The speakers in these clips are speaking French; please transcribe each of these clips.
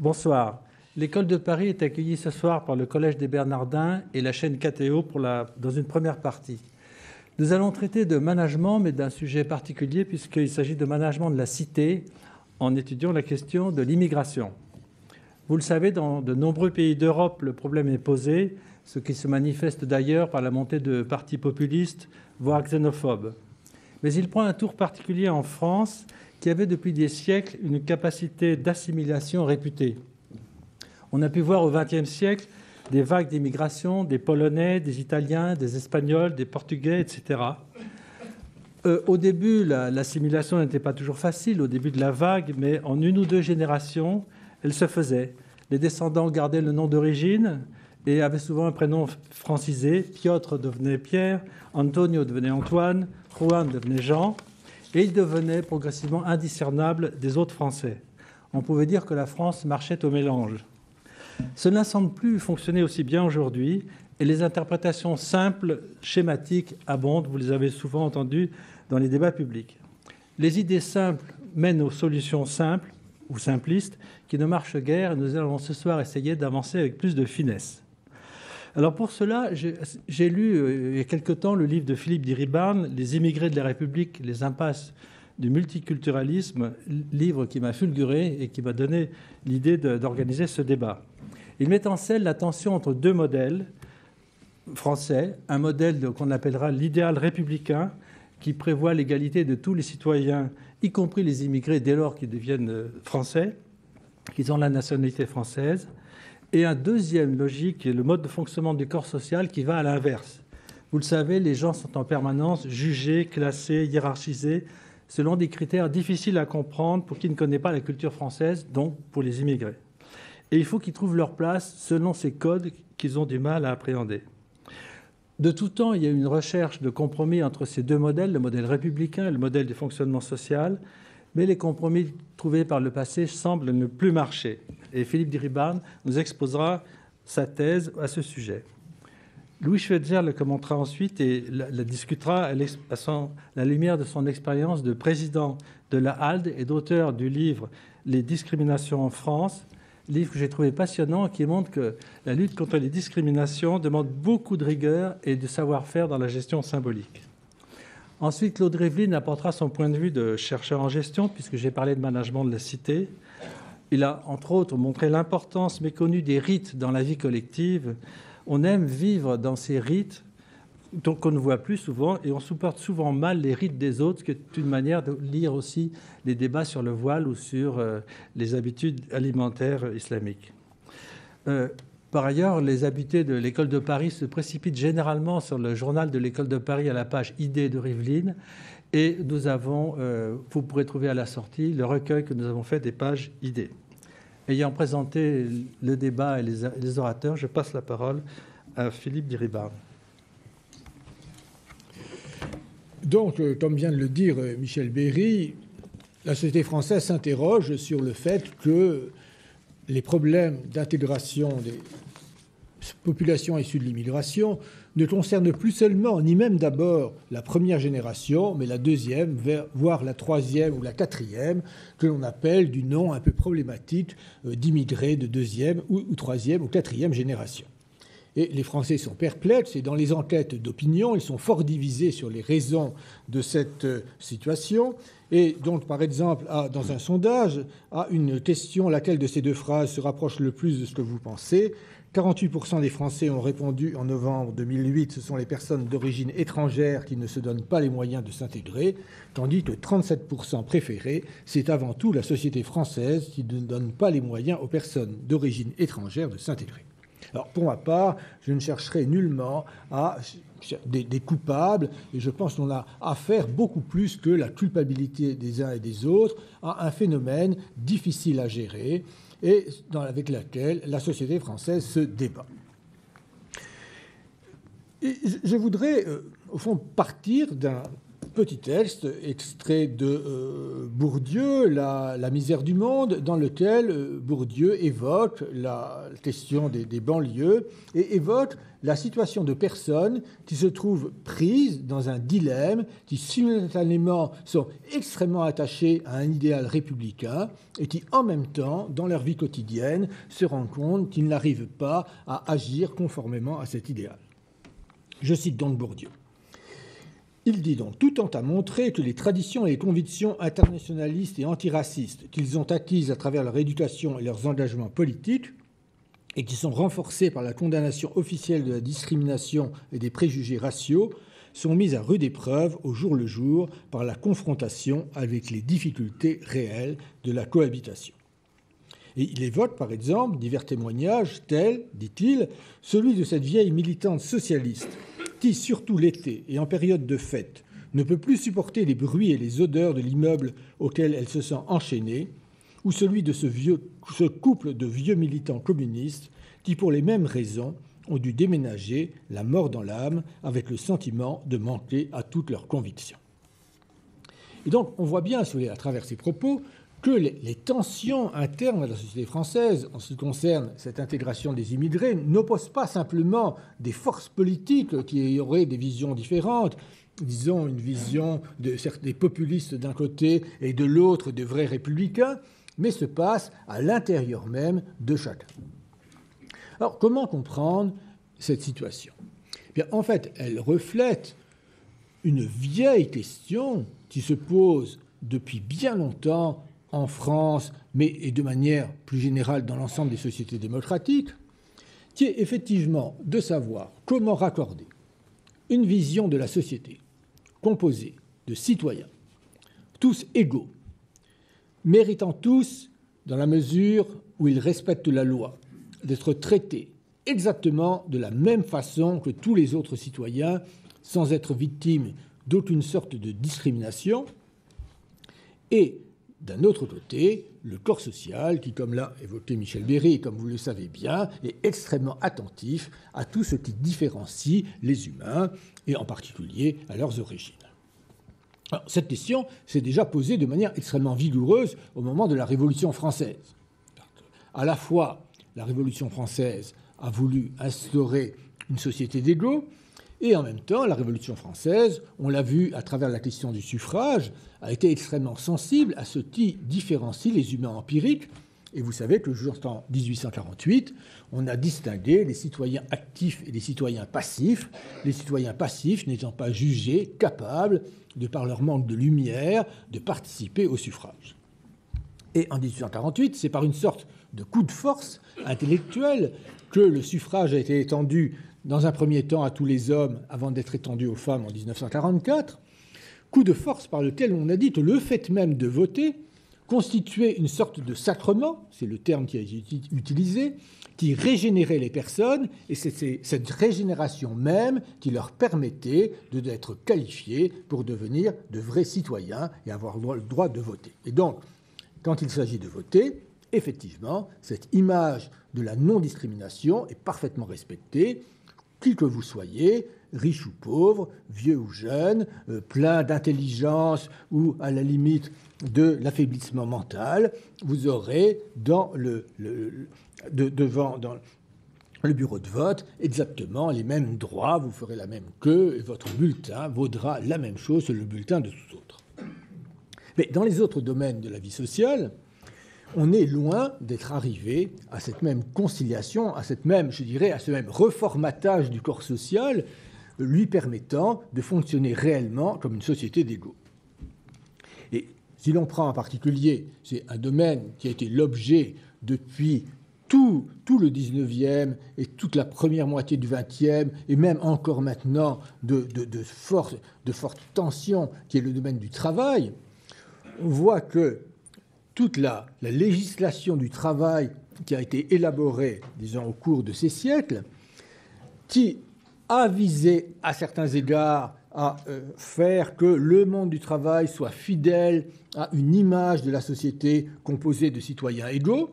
Bonsoir. L'école de Paris est accueillie ce soir par le Collège des Bernardins et la chaîne KTO dans une première partie. Nous allons traiter de management, mais d'un sujet particulier puisqu'il s'agit de management de la cité en étudiant la question de l'immigration. Vous le savez, dans de nombreux pays d'Europe, le problème est posé, ce qui se manifeste d'ailleurs par la montée de partis populistes, voire xénophobes. Mais il prend un tour particulier en France, qui avait depuis des siècles une capacité d'assimilation réputée. On a pu voir au XXe siècle des vagues d'immigration, des Polonais, des Italiens, des Espagnols, des Portugais, etc. Au début, l'assimilation n'était pas toujours facile, au début de la vague, mais en une ou deux générations, elle se faisait. Les descendants gardaient le nom d'origine et avaient souvent un prénom francisé. Piotr devenait Pierre, Antonio devenait Antoine, Juan devenait Jean, et il devenait progressivement indiscernable des autres Français. On pouvait dire que la France marchait au mélange. Cela ne semble plus fonctionner aussi bien aujourd'hui, et les interprétations simples, schématiques, abondent. Vous les avez souvent entendues dans les débats publics. Les idées simples mènent aux solutions simples ou simplistes qui ne marchent guère, et nous allons ce soir essayer d'avancer avec plus de finesse. Alors pour cela, j'ai lu il y a quelque temps le livre de Philippe Diribarne, « Les immigrés de la République, les impasses du multiculturalisme », livre qui m'a fulguré et qui m'a donné l'idée d'organiser ce débat. Il met en scène la tension entre deux modèles français, un modèle qu'on appellera l'idéal républicain, qui prévoit l'égalité de tous les citoyens, y compris les immigrés dès lors qu'ils deviennent français, qu'ils ont la nationalité française, et un deuxième logique, qui est le mode de fonctionnement du corps social, qui va à l'inverse. Vous le savez, les gens sont en permanence jugés, classés, hiérarchisés, selon des critères difficiles à comprendre pour qui ne connaît pas la culture française, donc pour les immigrés. Et il faut qu'ils trouvent leur place selon ces codes qu'ils ont du mal à appréhender. De tout temps, il y a eu une recherche de compromis entre ces deux modèles, le modèle républicain et le modèle du fonctionnement social, mais les compromis trouvés par le passé semblent ne plus marcher. Et Philippe Diribarne nous exposera sa thèse à ce sujet. Louis Schweitzer le commentera ensuite et la discutera à la lumière de son expérience de président de la HALDE et d'auteur du livre « Les discriminations en France », livre que j'ai trouvé passionnant, qui montre que la lutte contre les discriminations demande beaucoup de rigueur et de savoir-faire dans la gestion symbolique. Ensuite, Claude Rivlin apportera son point de vue de chercheur en gestion, puisque j'ai parlé de management de la cité. Il a, entre autres, montré l'importance méconnue des rites dans la vie collective. On aime vivre dans ces rites qu'on ne voit plus souvent, et on supporte souvent mal les rites des autres, ce qui est une manière de lire aussi les débats sur le voile ou sur les habitudes alimentaires islamiques. Par ailleurs, les habités de l'école de Paris se précipitent généralement sur le journal de l'école de Paris à la page Idées de Rivlin, et nous avons, vous pourrez trouver à la sortie, le recueil que nous avons fait des pages Idées. Ayant présenté le débat et les orateurs, je passe la parole à Philippe Diribarne. Donc, comme vient de le dire Michel Berry, la société française s'interroge sur le fait que les problèmes d'intégration des populations issues de l'immigration ne concernent plus seulement, ni même d'abord, la première génération, mais la deuxième, voire la troisième ou la quatrième, que l'on appelle du nom un peu problématique d'immigrés de deuxième ou troisième ou quatrième génération. Et les Français sont perplexes, et dans les enquêtes d'opinion, ils sont fort divisés sur les raisons de cette situation. Et donc, par exemple, dans un sondage, à une question, laquelle de ces deux phrases se rapproche le plus de ce que vous pensez, 48% des Français ont répondu en novembre 2008, ce sont les personnes d'origine étrangère qui ne se donnent pas les moyens de s'intégrer, tandis que 37% préférés, c'est avant tout la société française qui ne donne pas les moyens aux personnes d'origine étrangère de s'intégrer. Alors, pour ma part, je ne chercherai nullement à des coupables, et je pense qu'on a affaire beaucoup plus que la culpabilité des uns et des autres à un phénomène difficile à gérer et avec lequel la société française se débat. Et je voudrais, au fond, partir d'un petit texte extrait de Bourdieu, la misère du monde, dans lequel Bourdieu évoque la question des banlieues et évoque la situation de personnes qui se trouvent prises dans un dilemme, qui simultanément sont extrêmement attachées à un idéal républicain et qui, en même temps, dans leur vie quotidienne, se rendent compte qu'ils n'arrivent pas à agir conformément à cet idéal. Je cite donc Bourdieu. Il dit donc, tout tend à montrer que les traditions et les convictions internationalistes et antiracistes qu'ils ont acquises à travers leur éducation et leurs engagements politiques, et qui sont renforcées par la condamnation officielle de la discrimination et des préjugés raciaux, sont mises à rude épreuve au jour le jour par la confrontation avec les difficultés réelles de la cohabitation. Et il évoque, par exemple, divers témoignages tels, dit-il, celui de cette vieille militante socialiste qui, surtout l'été et en période de fête, ne peut plus supporter les bruits et les odeurs de l'immeuble auquel elle se sent enchaînée, ou celui de ce couple de vieux militants communistes qui, pour les mêmes raisons, ont dû déménager, la mort dans l'âme, avec le sentiment de manquer à toutes leurs convictions. Et donc, on voit bien, à travers ces propos, que les tensions internes à la société française, en ce qui concerne cette intégration des immigrés, n'opposent pas simplement des forces politiques qui auraient des visions différentes, disons une vision des populistes d'un côté et de l'autre des vrais républicains, mais se passe à l'intérieur même de chacun. Alors, comment comprendre cette situation ? Bien, en fait, elle reflète une vieille question qui se pose depuis bien longtemps en France, mais et de manière plus générale dans l'ensemble des sociétés démocratiques, qui est effectivement de savoir comment raccorder une vision de la société composée de citoyens, tous égaux, méritant tous, dans la mesure où ils respectent la loi, d'être traités exactement de la même façon que tous les autres citoyens, sans être victimes d'aucune sorte de discrimination, et d'un autre côté, le corps social qui, comme l'a évoqué Michel Béry, et comme vous le savez bien, est extrêmement attentif à tout ce qui différencie les humains, et en particulier à leurs origines. Alors, cette question s'est déjà posée de manière extrêmement vigoureuse au moment de la Révolution française. À la fois, la Révolution française a voulu instaurer une société d'égaux, et en même temps, la Révolution française, on l'a vu à travers la question du suffrage, a été extrêmement sensible à ce qui différencie les humains empiriques. Et vous savez que jusqu'en 1848, on a distingué les citoyens actifs et les citoyens passifs, les citoyens passifs n'étant pas jugés capables, de par leur manque de lumière, de participer au suffrage. Et en 1848, c'est par une sorte de coup de force intellectuel que le suffrage a été étendu dans un premier temps à tous les hommes avant d'être étendu aux femmes en 1944, coup de force par lequel on a dit que le fait même de voter constituait une sorte de sacrement, c'est le terme qui a été utilisé, qui régénérait les personnes, et c'est cette régénération même qui leur permettait d'être qualifiés pour devenir de vrais citoyens et avoir le droit de voter. Et donc, quand il s'agit de voter, effectivement, cette image de la non-discrimination est parfaitement respectée, qui que vous soyez, riche ou pauvre, vieux ou jeune, plein d'intelligence ou à la limite de l'affaiblissement mental, vous aurez devant le bureau de vote exactement les mêmes droits, vous ferez la même queue et votre bulletin vaudra la même chose que le bulletin de tout autre. Mais dans les autres domaines de la vie sociale, on est loin d'être arrivé à cette même conciliation, à ce même reformatage du corps social, lui permettant de fonctionner réellement comme une société d'égaux. Et si l'on prend en particulier, c'est un domaine qui a été l'objet depuis tout le 19e et toute la première moitié du 20e, et même encore maintenant de fortes tensions, qui est le domaine du travail, on voit que toute la législation du travail qui a été élaborée, disons, au cours de ces siècles, qui a visé à certains égards à faire que le monde du travail soit fidèle à une image de la société composée de citoyens égaux,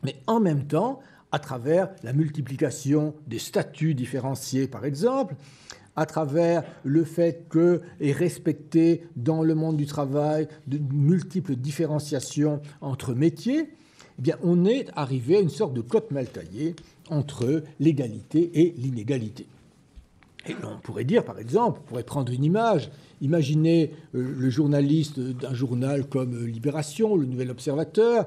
mais en même temps, à travers la multiplication des statuts différenciés, par exemple, à travers le fait que est respecté dans le monde du travail de multiples différenciations entre métiers, eh bien, on est arrivé à une sorte de cote mal taillée entre l'égalité et l'inégalité. Et on pourrait dire, par exemple, on pourrait prendre une image, imaginez le journaliste d'un journal comme Libération, le Nouvel Observateur,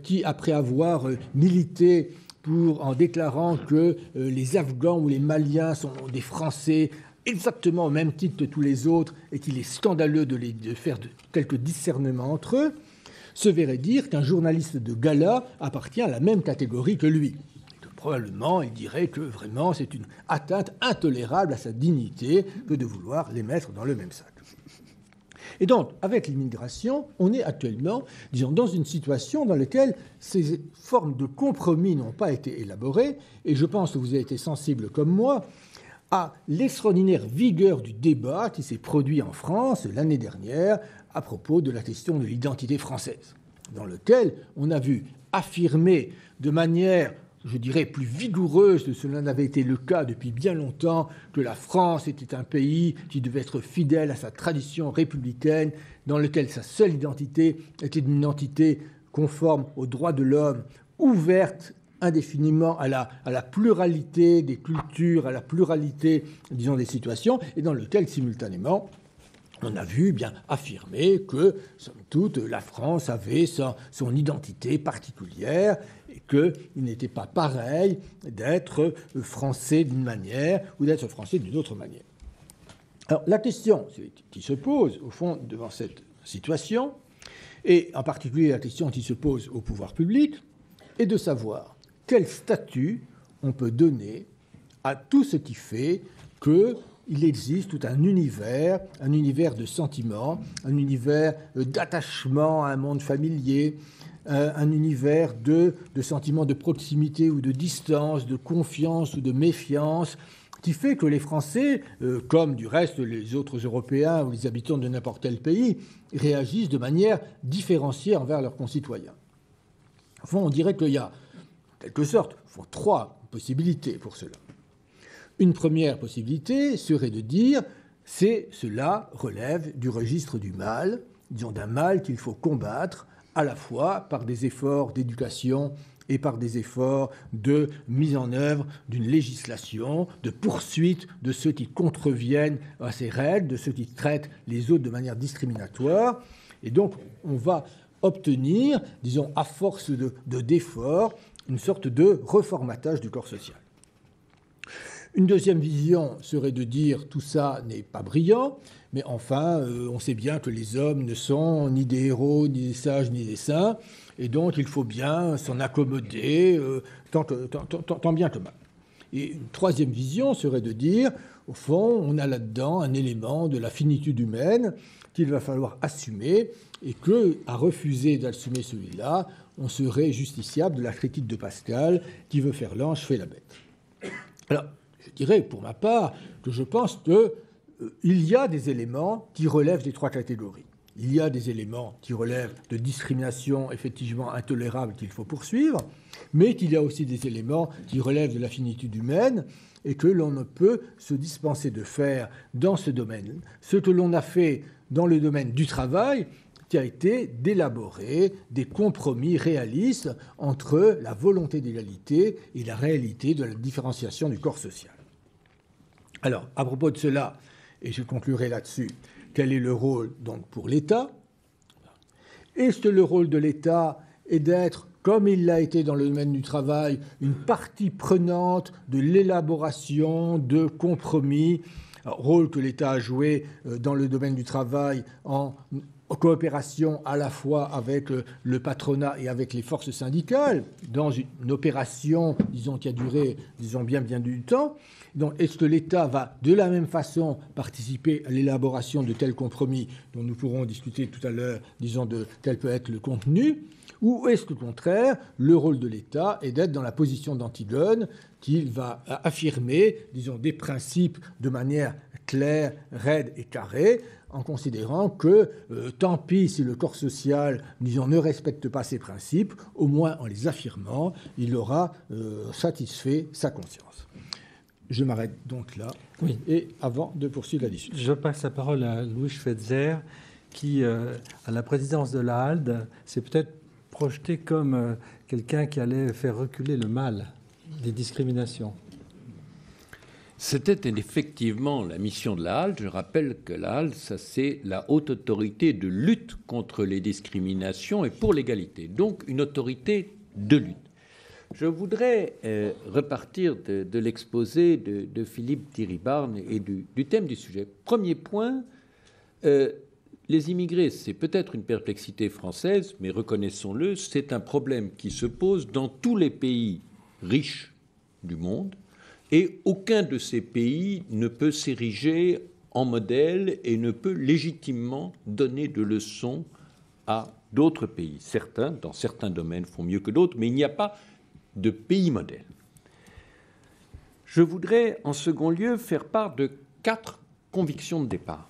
qui, après avoir milité en déclarant que les Afghans ou les Maliens sont des Français exactement au même titre que tous les autres et qu'il est scandaleux de faire quelques discernements entre eux, se verrait dire qu'un journaliste de gala appartient à la même catégorie que lui. Et que probablement, il dirait que vraiment c'est une atteinte intolérable à sa dignité que de vouloir les mettre dans le même sac. Et donc, avec l'immigration, on est actuellement, disons, dans une situation dans laquelle ces formes de compromis n'ont pas été élaborées, et je pense que vous avez été sensible comme moi à l'extraordinaire vigueur du débat qui s'est produit en France l'année dernière à propos de la question de l'identité française, dans lequel on a vu affirmer de manière, je dirais, plus vigoureuse que cela n'avait été le cas depuis bien longtemps, que la France était un pays qui devait être fidèle à sa tradition républicaine, dans lequel sa seule identité était une identité conforme aux droits de l'homme, ouverte indéfiniment à la pluralité des cultures, à la pluralité, disons, des situations, et dans lequel, simultanément, on a vu bien affirmer que, somme toute, la France avait son identité particulière et qu'il n'était pas pareil d'être français d'une manière ou d'être français d'une autre manière. Alors, la question qui se pose, au fond, devant cette situation, et en particulier la question qui se pose au pouvoir public, est de savoir quel statut on peut donner à tout ce qui fait qu'il existe tout un univers de sentiments, un univers d'attachement à un monde familier, un univers de sentiments de proximité ou de distance, de confiance ou de méfiance, qui fait que les Français, comme du reste les autres Européens ou les habitants de n'importe quel pays, réagissent de manière différenciée envers leurs concitoyens. Au fond, on dirait qu'il y a, en quelque sorte, trois possibilités pour cela. Une première possibilité serait de dire cela relève du registre du mal, disons d'un mal qu'il faut combattre à la fois par des efforts d'éducation et par des efforts de mise en œuvre d'une législation, de poursuite de ceux qui contreviennent à ces règles, de ceux qui traitent les autres de manière discriminatoire. Et donc, on va obtenir, disons, à force d'efforts, une sorte de reformatage du corps social. Une deuxième vision serait de dire tout ça n'est pas brillant, mais enfin, on sait bien que les hommes ne sont ni des héros, ni des sages, ni des saints, et donc il faut bien s'en accommoder tant bien que mal. Et une troisième vision serait de dire, au fond, on a là-dedans un élément de la finitude humaine qu'il va falloir assumer, et qu'à refuser d'assumer celui-là, on serait justiciable de la critique de Pascal, qui veut faire l'ange, fait la bête. Alors, je dirais, pour ma part, que je pense qu'il y a des éléments qui relèvent des trois catégories. Il y a des éléments qui relèvent de discrimination effectivement intolérable qu'il faut poursuivre, mais qu'il y a aussi des éléments qui relèvent de la finitude humaine et que l'on ne peut se dispenser de faire dans ce domaine. Ce que l'on a fait dans le domaine du travail, qui a été d'élaborer des compromis réalistes entre la volonté d'égalité et la réalité de la différenciation du corps social. Alors, à propos de cela, et je conclurai là-dessus, quel est le rôle donc pour l'État ? Est-ce que le rôle de l'État est d'être, comme il l'a été dans le domaine du travail, une partie prenante de l'élaboration de compromis, rôle que l'État a joué dans le domaine du travail en coopération à la fois avec le patronat et avec les forces syndicales, dans une opération, disons, qui a duré, disons, bien du temps. Donc, est-ce que l'État va de la même façon participer à l'élaboration de tels compromis dont nous pourrons discuter tout à l'heure, disons, de quel peut être le contenu, ou est-ce qu'au contraire, le rôle de l'État est d'être dans la position d'Antigone, qu'il va affirmer, disons, des principes de manière claire, raide et carrée, en considérant que tant pis si le corps social, disons, ne respecte pas ces principes, au moins en les affirmant, il aura satisfait sa conscience. Je m'arrête donc là. Oui. Et avant de poursuivre la discussion. Je passe la parole à Louis Schweitzer, qui, à la présidence de la HALDE, s'est peut-être projeté comme quelqu'un qui allait faire reculer le mal des discriminations. C'était effectivement la mission de la HALDE. Je rappelle que la HALDE, ça c'est la haute autorité de lutte contre les discriminations et pour l'égalité, donc une autorité de lutte. Je voudrais repartir de l'exposé de Philippe Diribarne et du thème du sujet. Premier point, les immigrés, c'est peut-être une perplexité française, mais reconnaissons-le, c'est un problème qui se pose dans tous les pays riches du monde. Et aucun de ces pays ne peut s'ériger en modèle et ne peut légitimement donner de leçons à d'autres pays. Certains, dans certains domaines, font mieux que d'autres, mais il n'y a pas de pays modèle. Je voudrais, en second lieu, faire part de 4 convictions de départ.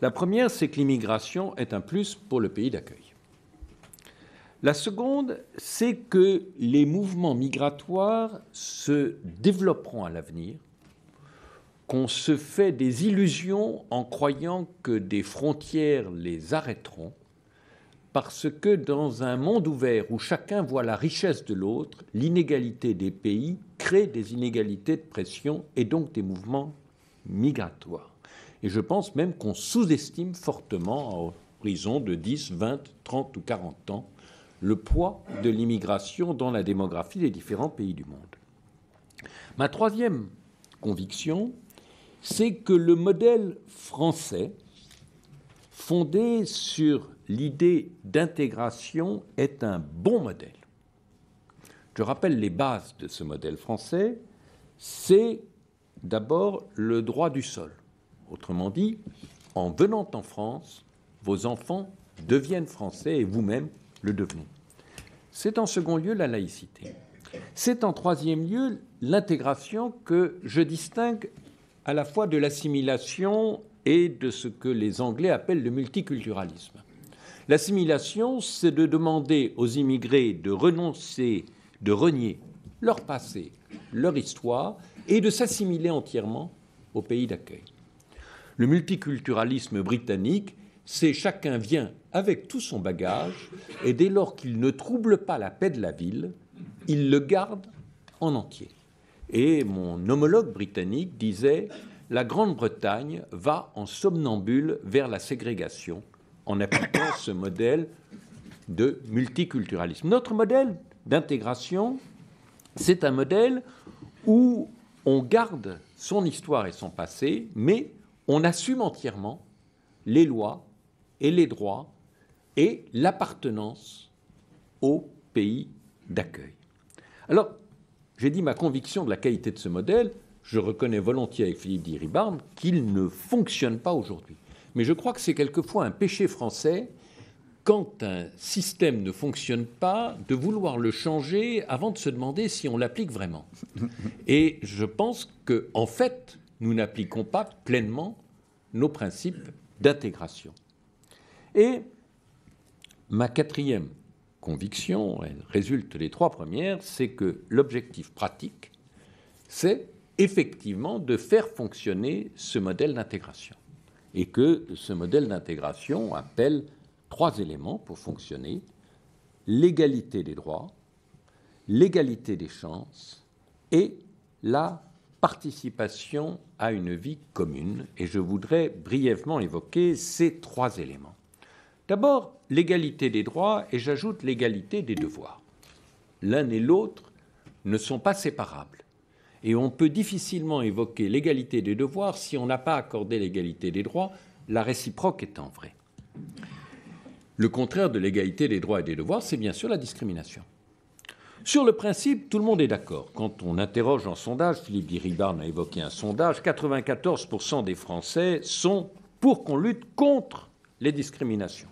La première, c'est que l'immigration est un plus pour le pays d'accueil. La seconde, c'est que les mouvements migratoires se développeront à l'avenir, qu'on se fait des illusions en croyant que des frontières les arrêteront, parce que dans un monde ouvert où chacun voit la richesse de l'autre, l'inégalité des pays crée des inégalités de pression et donc des mouvements migratoires. Et je pense même qu'on sous-estime fortement, à horizon de 10, 20, 30 ou 40 ans, le poids de l'immigration dans la démographie des différents pays du monde. Ma troisième conviction, c'est que le modèle français, fondé sur l'idée d'intégration, est un bon modèle. Je rappelle les bases de ce modèle français. C'est d'abord le droit du sol. Autrement dit, en venant en France, vos enfants deviennent français et vous-même le devenez. C'est en second lieu la laïcité. C'est en troisième lieu l'intégration que je distingue à la fois de l'assimilation et de ce que les Anglais appellent le multiculturalisme. L'assimilation, c'est de demander aux immigrés de renoncer, de renier leur passé, leur histoire et de s'assimiler entièrement au pays d'accueil. Le multiculturalisme britannique, c'est chacun vient avec tout son bagage et dès lors qu'il ne trouble pas la paix de la ville, il le garde en entier. Et mon homologue britannique disait « La Grande-Bretagne va en somnambule vers la ségrégation en appliquant ce modèle de multiculturalisme. » Notre modèle d'intégration, c'est un modèle où on garde son histoire et son passé, mais on assume entièrement les lois et les droits et l'appartenance au pays d'accueil. Alors, j'ai dit ma conviction de la qualité de ce modèle, je reconnais volontiers avec Philippe Diribarne qu'il ne fonctionne pas aujourd'hui. Mais je crois que c'est quelquefois un péché français, quand un système ne fonctionne pas, de vouloir le changer avant de se demander si on l'applique vraiment. Et je pense qu'en fait, nous n'appliquons pas pleinement nos principes d'intégration. Et ma quatrième conviction, elle résulte des 3 premières, c'est que l'objectif pratique, c'est effectivement de faire fonctionner ce modèle d'intégration. Et que ce modèle d'intégration appelle 3 éléments pour fonctionner: l'égalité des droits, l'égalité des chances et la participation à une vie commune. Et je voudrais brièvement évoquer ces 3 éléments. D'abord, l'égalité des droits, et j'ajoute l'égalité des devoirs. L'un et l'autre ne sont pas séparables. Et on peut difficilement évoquer l'égalité des devoirs si on n'a pas accordé l'égalité des droits, la réciproque étant vraie. Le contraire de l'égalité des droits et des devoirs, c'est bien sûr la discrimination. Sur le principe, tout le monde est d'accord. Quand on interroge en sondage, Philippe Diribarne a évoqué un sondage, 94% des Français sont pour qu'on lutte contre les discriminations.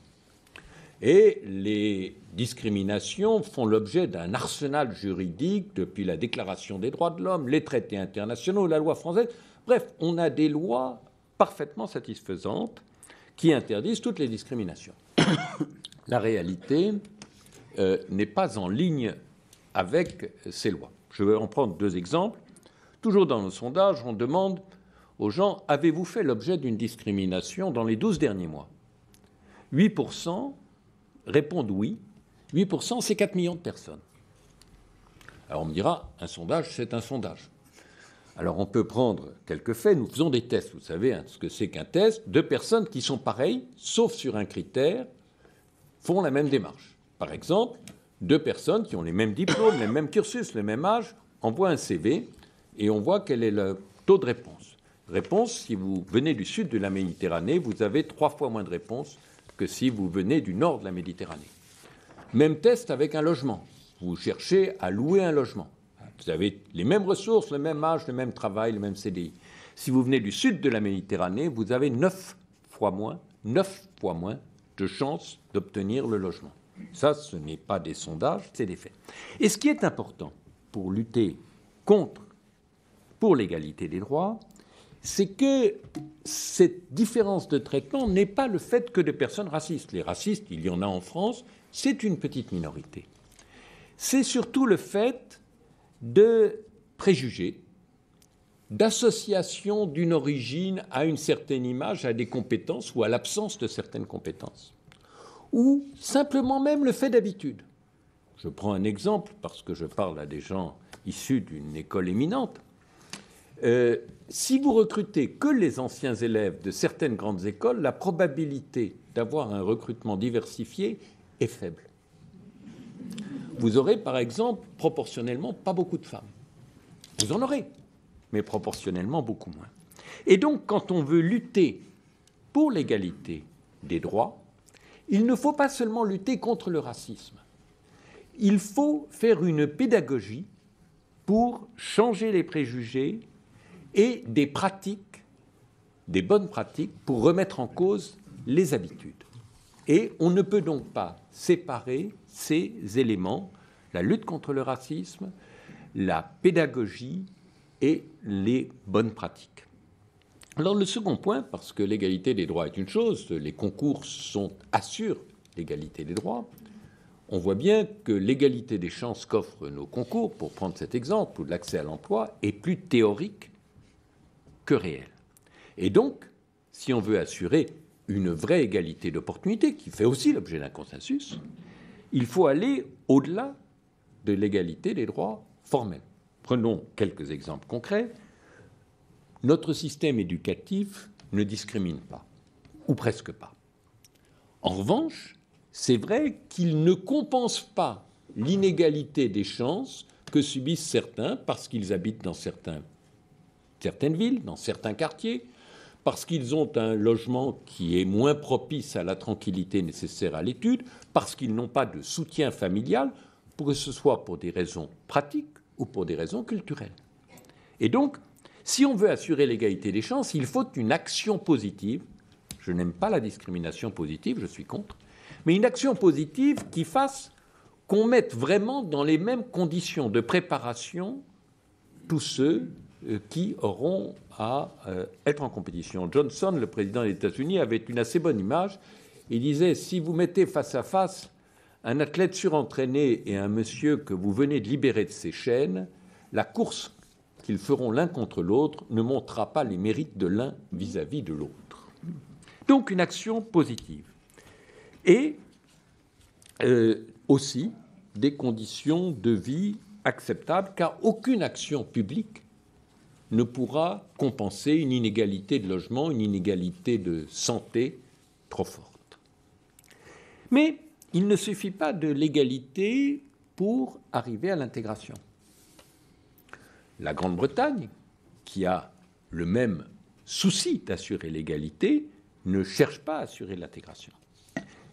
Et les discriminations font l'objet d'un arsenal juridique depuis la Déclaration des droits de l'homme, les traités internationaux, la loi française. Bref, on a des lois parfaitement satisfaisantes qui interdisent toutes les discriminations. La réalité n'est pas en ligne avec ces lois. Je vais en prendre 2 exemples. Toujours dans nos sondages, on demande aux gens, avez-vous fait l'objet d'une discrimination dans les 12 derniers mois? 8% répondent oui. 8%, c'est 4 millions de personnes. Alors on me dira, un sondage, c'est un sondage. Alors on peut prendre quelques faits, nous faisons des tests, vous savez ce que c'est qu'un test. 2 personnes qui sont pareilles, sauf sur un critère, font la même démarche. Par exemple, 2 personnes qui ont les mêmes diplômes, les mêmes cursus, le même âge, envoient un CV et on voit quel est le taux de réponse. Réponse, si vous venez du sud de la Méditerranée, vous avez 3 fois moins de réponses que si vous venez du nord de la Méditerranée. Même test avec un logement. Vous cherchez à louer un logement. Vous avez les mêmes ressources, le même âge, le même travail, le même CDI. Si vous venez du sud de la Méditerranée, vous avez 9 fois moins de chances d'obtenir le logement. Ça, ce n'est pas des sondages, c'est des faits. Et ce qui est important pour lutter pour l'égalité des droits, c'est que cette différence de traitement n'est pas le fait que de personnes racistes. Les racistes, il y en a en France, c'est une petite minorité. C'est surtout le fait de préjugés, d'association d'une origine à une certaine image, à des compétences ou à l'absence de certaines compétences, ou simplement même le fait d'habitude. Je prends un exemple parce que je parle à des gens issus d'une école éminente. Si vous recrutez que les anciens élèves de certaines grandes écoles, la probabilité d'avoir un recrutement diversifié est faible. Vous aurez, par exemple, proportionnellement pas beaucoup de femmes. Vous en aurez, mais proportionnellement beaucoup moins. Et donc, quand on veut lutter pour l'égalité des droits, il ne faut pas seulement lutter contre le racisme. Il faut faire une pédagogie pour changer les préjugés et des pratiques, des bonnes pratiques, pour remettre en cause les habitudes. Et on ne peut donc pas séparer ces éléments, la lutte contre le racisme, la pédagogie et les bonnes pratiques. Alors le second point, parce que l'égalité des droits est une chose, les concours assurent l'égalité des droits, on voit bien que l'égalité des chances qu'offrent nos concours, pour prendre cet exemple, ou l'accès à l'emploi, est plus théorique que réelle. Et donc, si on veut assurer une vraie égalité d'opportunités, qui fait aussi l'objet d'un consensus, il faut aller au-delà de l'égalité des droits formels. Prenons quelques exemples concrets. Notre système éducatif ne discrimine pas, ou presque pas. En revanche, c'est vrai qu'il ne compense pas l'inégalité des chances que subissent certains parce qu'ils habitent dans certaines villes, dans certains quartiers, parce qu'ils ont un logement qui est moins propice à la tranquillité nécessaire à l'étude, parce qu'ils n'ont pas de soutien familial, que ce soit pour des raisons pratiques ou pour des raisons culturelles. Et donc, si on veut assurer l'égalité des chances, il faut une action positive. Je n'aime pas la discrimination positive, je suis contre, mais une action positive qui fasse qu'on mette vraiment dans les mêmes conditions de préparation tous ceux qui auront à être en compétition. Johnson, le président des États-Unis, avait une assez bonne image. Il disait, si vous mettez face à face un athlète surentraîné et un monsieur que vous venez de libérer de ses chaînes, la course qu'ils feront l'un contre l'autre ne montrera pas les mérites de l'un vis-à-vis de l'autre. Donc une action positive. Et aussi des conditions de vie acceptables, car aucune action publique ne pourra compenser une inégalité de logement, une inégalité de santé trop forte. Mais il ne suffit pas de l'égalité pour arriver à l'intégration. La Grande-Bretagne, qui a le même souci d'assurer l'égalité, ne cherche pas à assurer l'intégration.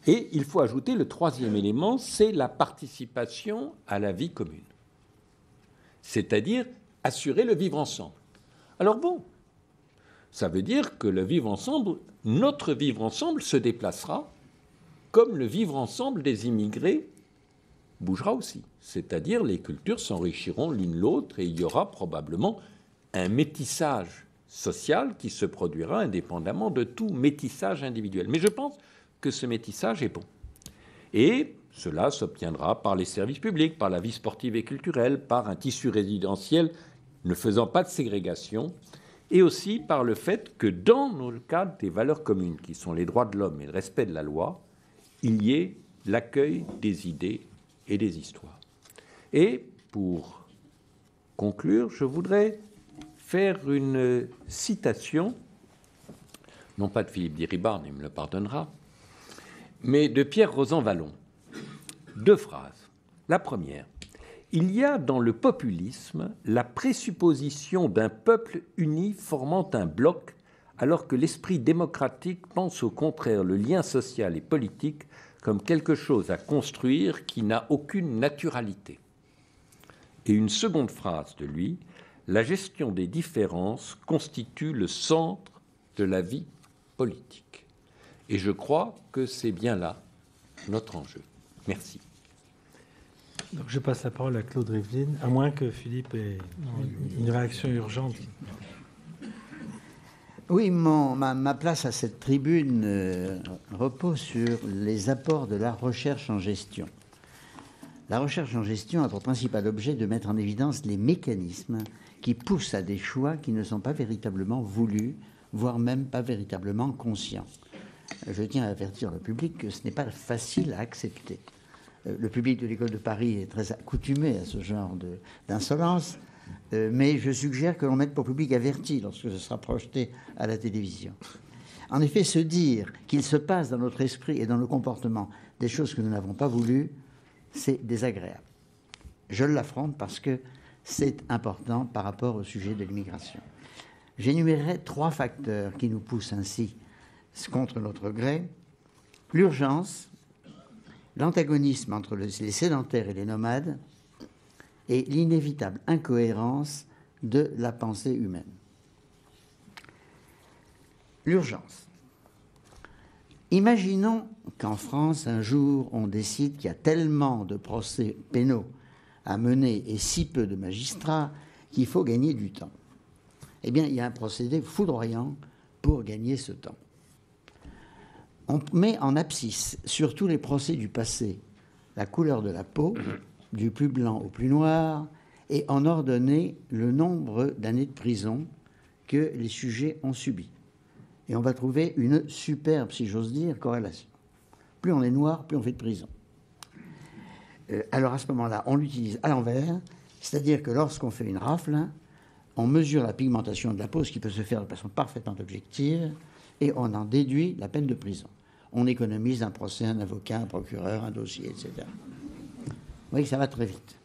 Et il faut ajouter le troisième élément, c'est la participation à la vie commune. C'est-à-dire assurer le vivre ensemble. Alors bon, ça veut dire que le vivre ensemble, notre vivre ensemble se déplacera comme le vivre ensemble des immigrés bougera aussi. C'est-à-dire les cultures s'enrichiront l'une l'autre et il y aura probablement un métissage social qui se produira indépendamment de tout métissage individuel. Mais je pense que ce métissage est bon. Et cela s'obtiendra par les services publics, par la vie sportive et culturelle, par un tissu résidentiel ne faisant pas de ségrégation, et aussi par le fait que dans le cadre des valeurs communes, qui sont les droits de l'homme et le respect de la loi, il y ait l'accueil des idées et des histoires. Et pour conclure, je voudrais faire une citation, non pas de Philippe Diribarne, il me le pardonnera, mais de Pierre Rosan-Vallon. 2 phrases. La première: il y a dans le populisme la présupposition d'un peuple uni formant un bloc, alors que l'esprit démocratique pense au contraire le lien social et politique comme quelque chose à construire qui n'a aucune naturalité. Et une seconde phrase de lui: la gestion des différences constitue le centre de la vie politique. Et je crois que c'est bien là notre enjeu. Merci. Donc je passe la parole à Claude Rivlin, à moins que Philippe ait une réaction urgente. Oui, ma place à cette tribune repose sur les apports de la recherche en gestion. La recherche en gestion a pour principal objet de mettre en évidence les mécanismes qui poussent à des choix qui ne sont pas véritablement voulus, voire même pas véritablement conscients. Je tiens à avertir le public que ce n'est pas facile à accepter. Le public de l'École de Paris est très accoutumé à ce genre d'insolence, mais je suggère que l'on mette pour public averti lorsque ce sera projeté à la télévision. En effet, se dire qu'il se passe dans notre esprit et dans le comportement des choses que nous n'avons pas voulu, c'est désagréable. Je l'affronte parce que c'est important par rapport au sujet de l'immigration. J'énumérerai 3 facteurs qui nous poussent ainsi contre notre gré: l'urgence, l'antagonisme entre les sédentaires et les nomades, et l'inévitable incohérence de la pensée humaine. L'urgence. Imaginons qu'en France, un jour, on décide qu'il y a tellement de procès pénaux à mener et si peu de magistrats qu'il faut gagner du temps. Eh bien, il y a un procédé foudroyant pour gagner ce temps. On met en abscisse sur tous les procès du passé la couleur de la peau, du plus blanc au plus noir, et en ordonner le nombre d'années de prison que les sujets ont subi. Et on va trouver une superbe, si j'ose dire, corrélation. Plus on est noir, plus on fait de prison. Alors à ce moment-là, on l'utilise à l'envers, c'est-à-dire que lorsqu'on fait une rafle, on mesure la pigmentation de la peau, ce qui peut se faire de façon parfaitement objective, et on en déduit la peine de prison. On économise un procès, un avocat, un procureur, un dossier, etc. Vous voyez que ça va très vite.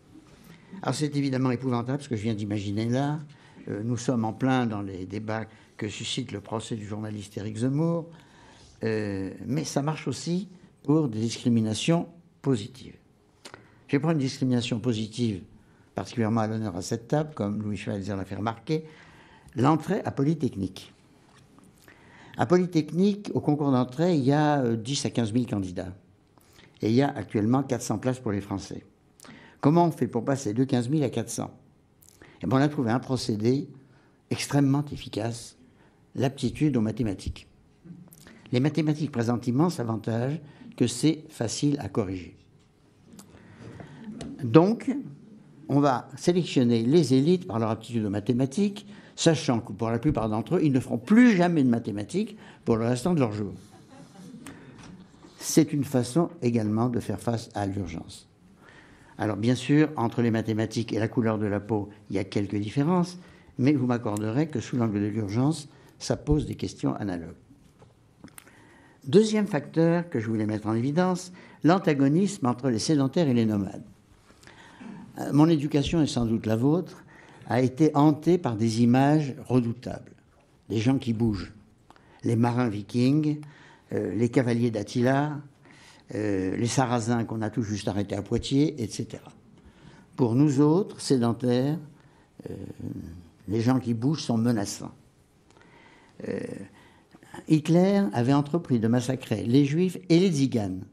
Alors c'est évidemment épouvantable ce que je viens d'imaginer là. Nous sommes en plein dans les débats que suscite le procès du journaliste Éric Zemmour, mais ça marche aussi pour des discriminations positives. Je vais prendre une discrimination positive particulièrement à l'honneur à cette table, comme Louis Schweitzer l'a fait remarquer, l'entrée à Polytechnique. À Polytechnique, au concours d'entrée, il y a 10 à 15 000 candidats. Et il y a actuellement 400 places pour les Français. Comment on fait pour passer de 15 000 à 400 ? Eh bien, on a trouvé un procédé extrêmement efficace, l'aptitude aux mathématiques. Les mathématiques présentent immense avantage que c'est facile à corriger. Donc, on va sélectionner les élites par leur aptitude aux mathématiques, sachant que pour la plupart d'entre eux, ils ne feront plus jamais de mathématiques pour le restant de leur jour. C'est une façon également de faire face à l'urgence. Alors bien sûr, entre les mathématiques et la couleur de la peau, il y a quelques différences, mais vous m'accorderez que sous l'angle de l'urgence, ça pose des questions analogues. Deuxième facteur que je voulais mettre en évidence, l'antagonisme entre les sédentaires et les nomades. Mon éducation, et sans doute la vôtre, a été hantée par des images redoutables. Des gens qui bougent. Les marins vikings, les cavaliers d'Attila, les sarrasins qu'on a tout juste arrêtés à Poitiers, etc. Pour nous autres, sédentaires, les gens qui bougent sont menaçants. Hitler avait entrepris de massacrer les Juifs et les Tziganes.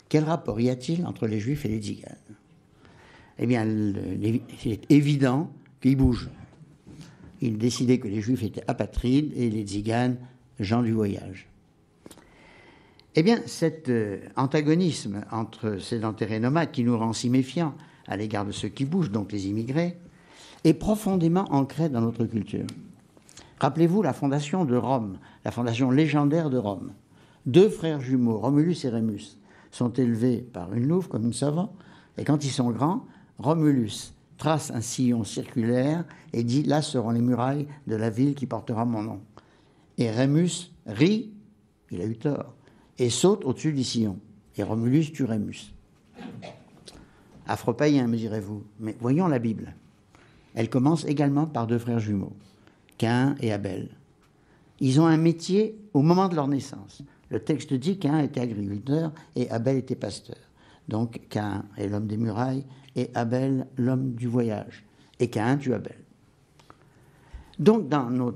Quel rapport y a-t-il entre les Juifs et les Tziganes ? Eh bien, il est évident qu'ils bougent. Il décidait que les Juifs étaient apatrides et les Tziganes, gens du voyage. Eh bien, cet antagonisme entre sédentaires et nomades qui nous rend si méfiants à l'égard de ceux qui bougent, donc les immigrés, est profondément ancrée dans notre culture. Rappelez-vous la fondation de Rome, la fondation légendaire de Rome. 2 frères jumeaux, Romulus et Rémus, sont élevés par une louve comme nous savons, et quand ils sont grands, Romulus trace un sillon circulaire et dit « Là seront les murailles de la ville qui portera mon nom ». Et Rémus rit, il a eu tort, et saute au-dessus du sillon. Et Romulus tue Rémus. Afro-païen, me direz-vous, mais voyons la Bible. Elle commence également par 2 frères jumeaux, Caïn et Abel. Ils ont un métier au moment de leur naissance. Le texte dit qu'Caïn était agriculteur et Abel était pasteur. Donc Caïn est l'homme des murailles et Abel l'homme du voyage. Et Caïn tue Abel. Donc dans nos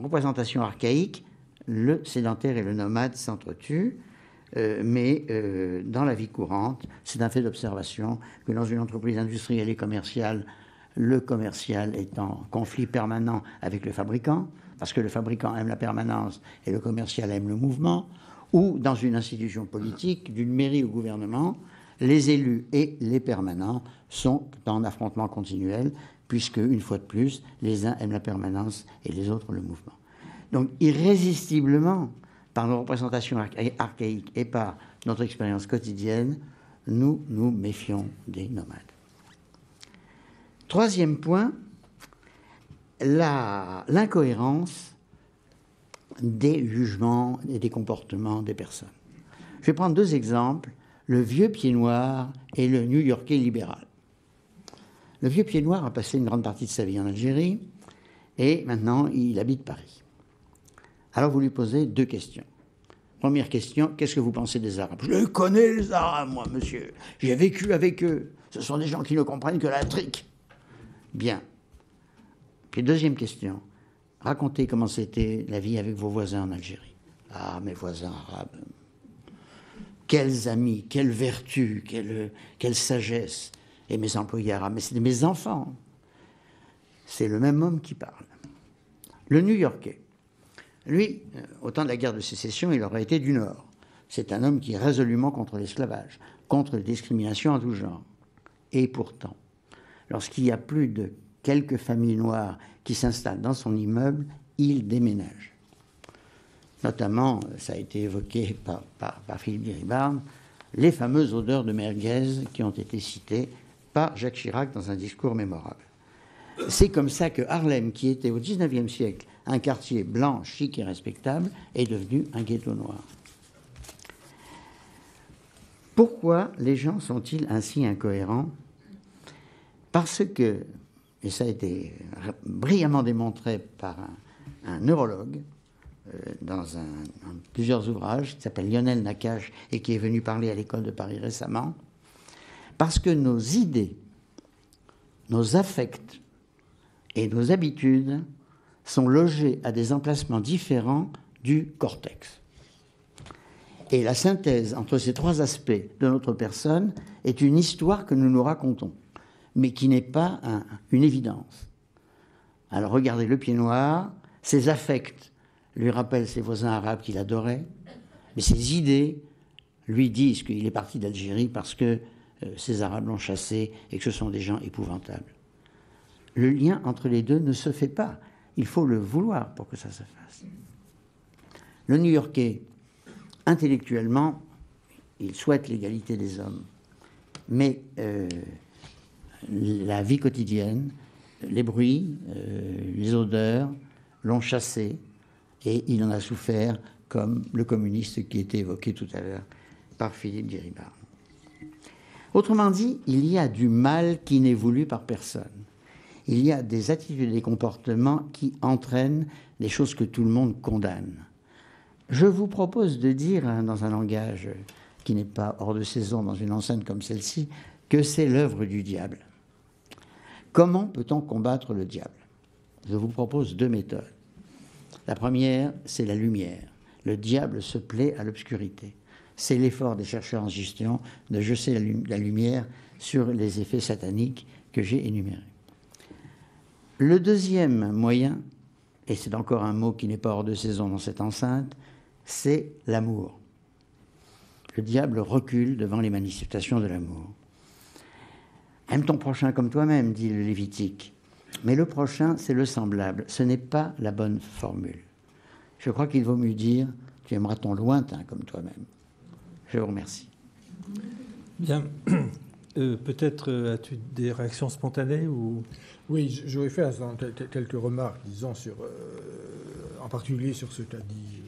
représentations archaïques, le sédentaire et le nomade s'entretuent, mais dans la vie courante, c'est un fait d'observation que dans une entreprise industrielle et commerciale, le commercial est en conflit permanent avec le fabricant, parce que le fabricant aime la permanence et le commercial aime le mouvement, ou dans une institution politique, d'une mairie au gouvernement, les élus et les permanents sont en affrontement continuel, puisque, une fois de plus, les uns aiment la permanence et les autres le mouvement. Donc, irrésistiblement, par nos représentations archaïques et par notre expérience quotidienne, nous nous méfions des nomades. 3e point, l'incohérence des jugements et des comportements des personnes. Je vais prendre 2 exemples, le vieux pied noir et le New-Yorkais libéral. Le vieux pied noir a passé une grande partie de sa vie en Algérie et maintenant il habite Paris. Alors vous lui posez 2 questions. Première question, qu'est-ce que vous pensez des Arabes? Je les connais les Arabes, moi, monsieur. J'ai vécu avec eux. Ce sont des gens qui ne comprennent que la trique. Bien. Puis 2e question, racontez comment c'était la vie avec vos voisins en Algérie. Ah, mes voisins arabes. Quels amis, quelle vertu, quelle sagesse. Et mes employés arabes, mais c'était mes enfants. C'est le même homme qui parle. Le New-Yorkais. Lui, au temps de la guerre de sécession, il aurait été du Nord. C'est un homme qui est résolument contre l'esclavage, contre les discriminations en tout genre. Et pourtant, lorsqu'il y a plus de quelques familles noires qui s'installent dans son immeuble, il déménage. Notamment, ça a été évoqué par Philippe Diribarne, les fameuses odeurs de merguez qui ont été citées par Jacques Chirac dans un discours mémorable. C'est comme ça que Harlem, qui était au XIXe siècle un quartier blanc, chic et respectable, est devenu un ghetto noir. Pourquoi les gens sont-ils ainsi incohérents? Parce que, et ça a été brillamment démontré par un neurologue dans plusieurs ouvrages, qui s'appelle Lionel Nakache et qui est venu parler à l'école de Paris récemment, parce que nos idées, nos affects et nos habitudes sont logés à des emplacements différents du cortex. Et la synthèse entre ces 3 aspects de notre personne est une histoire que nous nous racontons, mais qui n'est pas une évidence. Alors regardez le pied noir, ses affects lui rappellent ses voisins arabes qu'il adorait, mais ses idées lui disent qu'il est parti d'Algérie parce que ces Arabes l'ont chassé et que ce sont des gens épouvantables. Le lien entre les deux ne se fait pas. Il faut le vouloir pour que ça se fasse. Le New-Yorkais, intellectuellement, il souhaite l'égalité des hommes. Mais la vie quotidienne, les bruits, les odeurs l'ont chassé et il en a souffert comme le communiste qui était évoqué tout à l'heure par Philippe Diribarne. Autrement dit, il y a du mal qui n'est voulu par personne. Il y a des attitudes et des comportements qui entraînent des choses que tout le monde condamne. Je vous propose de dire, dans un langage qui n'est pas hors de saison dans une enceinte comme celle-ci, que c'est l'œuvre du diable. Comment peut-on combattre le diable? Je vous propose 2 méthodes. La première, c'est la lumière. Le diable se plaît à l'obscurité. C'est l'effort des chercheurs en gestion de jeter la lumière sur les effets sataniques que j'ai énumérés. Le 2e moyen, et c'est encore un mot qui n'est pas hors de saison dans cette enceinte, c'est l'amour. Le diable recule devant les manifestations de l'amour. Aime ton prochain comme toi-même, dit le Lévitique. Mais le prochain, c'est le semblable. Ce n'est pas la bonne formule. Je crois qu'il vaut mieux dire « tu aimeras ton lointain comme toi-même ». Je vous remercie. Bien. Peut-être as-tu des réactions spontanées ou... Oui, j'aurais fait quelques remarques, disons, en particulier sur ce qu'a dit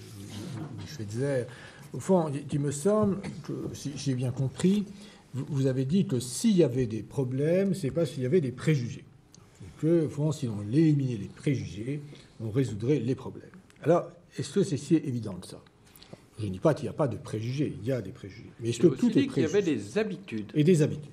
Schweitzer. Au fond, il me semble que, si j'ai bien compris, vous avez dit que s'il y avait des problèmes, c'est parce qu'il y avait des préjugés. Et que, au fond, si on éliminait les préjugés, on résoudrait les problèmes. Alors, est-ce que c'est si évident que ça ? Je ne dis pas qu'il n'y a pas de préjugés, il y a des préjugés. Mais est-ce que tout est préjugé ? qu'il y avait des habitudes. Et des habitudes.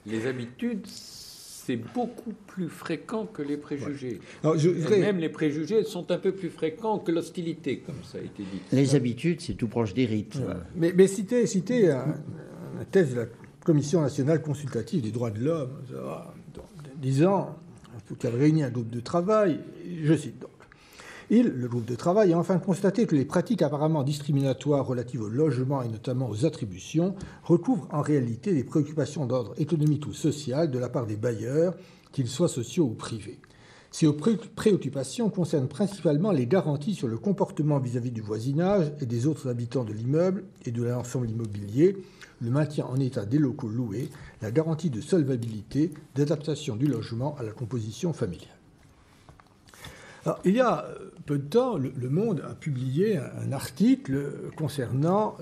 Les habitudes, c'est beaucoup plus fréquent que les préjugés. Ouais. Alors, même les préjugés sont un peu plus fréquents que l'hostilité, comme ça a été dit. Les habitudes, c'est tout proche des rites. Ouais. Mais citer un thèse de la Commission nationale consultative des droits de l'homme, disant qu'elle réunit un groupe de travail, je cite donc. Le groupe de travail, a enfin constaté que les pratiques apparemment discriminatoires relatives au logement et notamment aux attributions recouvrent en réalité des préoccupations d'ordre économique ou social de la part des bailleurs, qu'ils soient sociaux ou privés. Ces préoccupations concernent principalement les garanties sur le comportement vis-à-vis du voisinage et des autres habitants de l'immeuble et de l'ensemble immobilier, le maintien en état des locaux loués, la garantie de solvabilité, d'adaptation du logement à la composition familiale. Alors, il y a peu de temps, Le Monde a publié un article concernant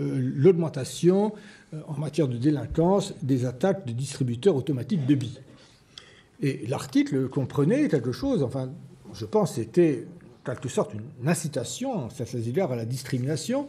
l'augmentation en matière de délinquance des attaques de distributeurs automatiques de billets. Et l'article comprenait quelque chose, enfin, je pense que c'était en quelque sorte une incitation, à cet égard, à la discrimination,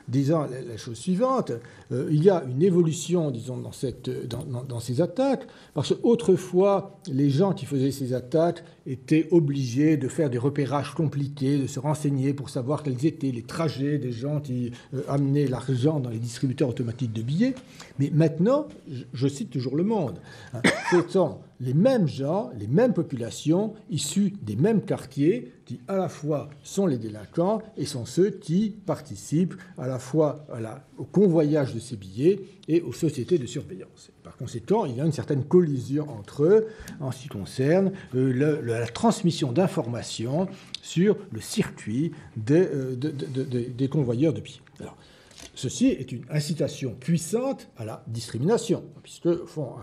disant la chose suivante, il y a une évolution, disons, dans ces attaques, parce qu'autrefois, les gens qui faisaient ces attaques étaient obligés de faire des repérages compliqués, de se renseigner pour savoir quels étaient les trajets des gens qui amenaient l'argent dans les distributeurs automatiques de billets. Mais maintenant, je cite toujours Le Monde, hein, ce sont les mêmes gens, les mêmes populations, issues des mêmes quartiers, qui à la fois sont les délinquants et sont ceux qui participent à la fois au convoyage de ces billets et aux sociétés de surveillance. Par conséquent, il y a une certaine collision entre eux en ce qui concerne la transmission d'informations sur le circuit des convoyeurs de billets. Alors, ceci est une incitation puissante à la discrimination, puisque, au fond,